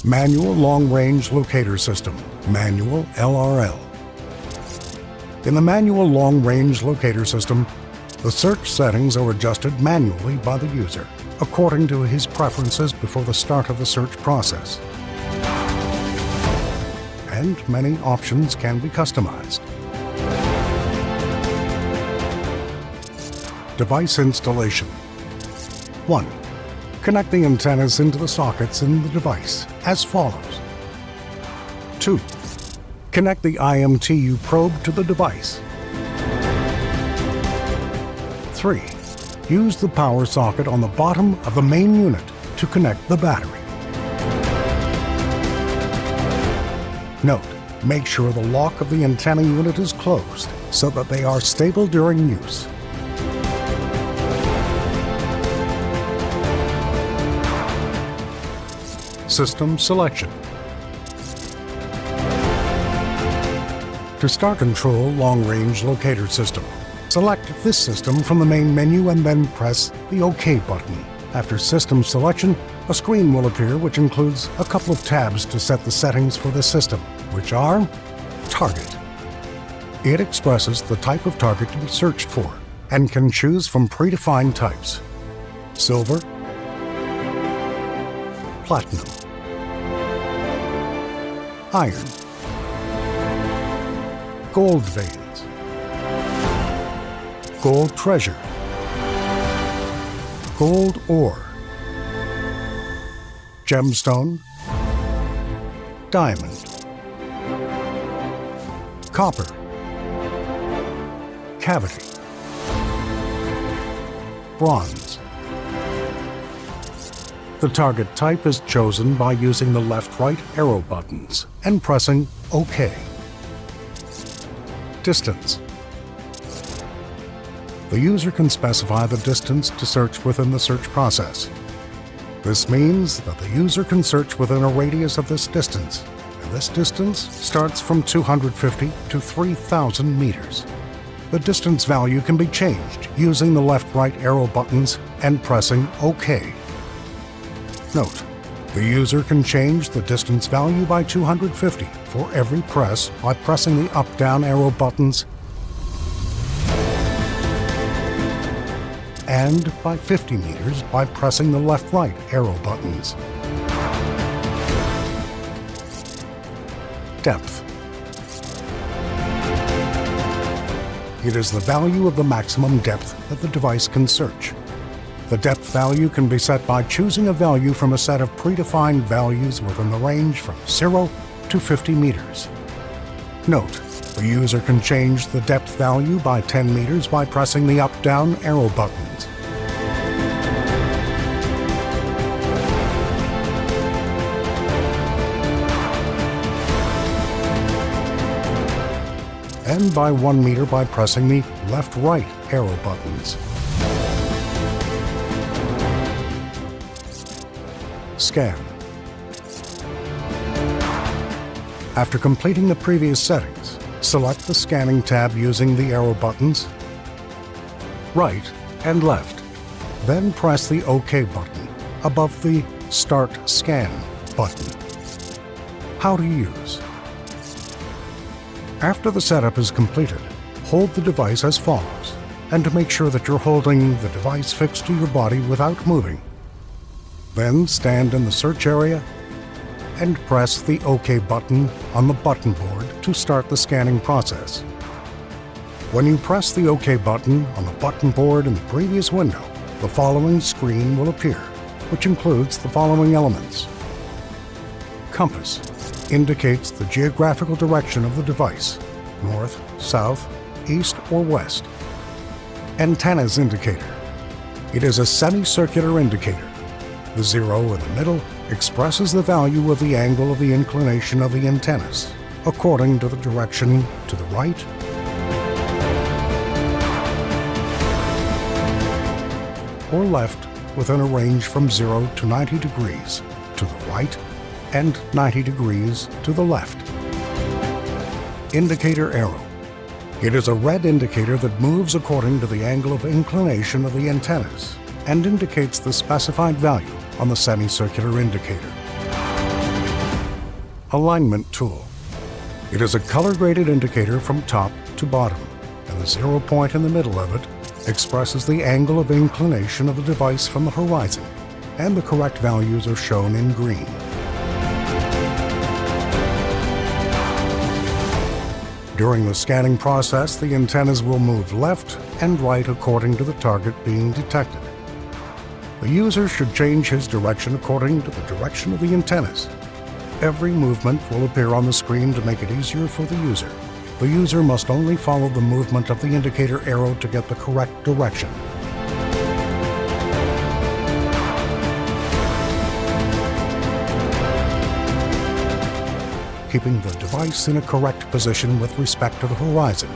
Manual Long Range Locator System, Manual LRL. In the Manual Long Range Locator System, the search settings are adjusted manually by the user, according to his preferences before the start of the search process. And many options can be customized. Device installation. 1. Connect the antennas into the sockets in the device as follows. 2. Connect the IMTU probe to the device. 3. Use the power socket on the bottom of the main unit to connect the battery. Note, make sure the lock of the antenna unit is closed so that they are stable during use. System selection. To start Control Long Range Locator System, select this system from the main menu and then press the OK button. After system selection, a screen will appear which includes a couple of tabs to set the settings for the system, which are Target. It expresses the type of target to be searched for and can choose from predefined types: Silver, Platinum, Iron, Gold veins, Gold treasure, Gold ore, Gemstone, Diamond, Copper, Cavity, Bronze. The target type is chosen by using the left-right arrow buttons and pressing OK. Distance. The user can specify the distance to search within the search process. This means that the user can search within a radius of this distance, and this distance starts from 250 to 3,000 meters. The distance value can be changed using the left-right arrow buttons and pressing OK. Note, the user can change the distance value by 250 for every press by pressing the up-down arrow buttons and by 50 meters by pressing the left-right arrow buttons. Depth. It is the value of the maximum depth that the device can search. The depth value can be set by choosing a value from a set of predefined values within the range from 0 to 50 meters. Note, the user can change the depth value by 10 meters by pressing the up-down arrow buttons. And by 1 meter by pressing the left-right arrow buttons. Scan. After completing the previous settings, select the Scanning tab using the arrow buttons, right and left. Then press the OK button above the Start Scan button. How to use. After the setup is completed, hold the device as follows, and to make sure that you're holding the device fixed to your body without moving. Then stand in the search area and press the OK button on the button board to start the scanning process. When you press the OK button on the button board in the previous window, the following screen will appear, which includes the following elements. Compass indicates the geographical direction of the device, north, south, east, or west. Antennas indicator. It is a semicircular indicator. The 0 in the middle expresses the value of the angle of the inclination of the antennas, according to the direction to the right or left within a range from 0 to 90 degrees to the right and 90 degrees to the left. Indicator arrow. It is a red indicator that moves according to the angle of inclination of the antennas and indicates the specified value on the semicircular indicator. alignment tool. It is a color-graded indicator from top to bottom, and the 0 point in the middle of it expresses the angle of inclination of the device from the horizon, and the correct values are shown in green. During the scanning process, the antennas will move left and right according to the target being detected. The user should change his direction according to the direction of the antennas. Every movement will appear on the screen to make it easier for the user. The user must only follow the movement of the indicator arrow to get the correct direction. Keeping the device in a correct position with respect to the horizon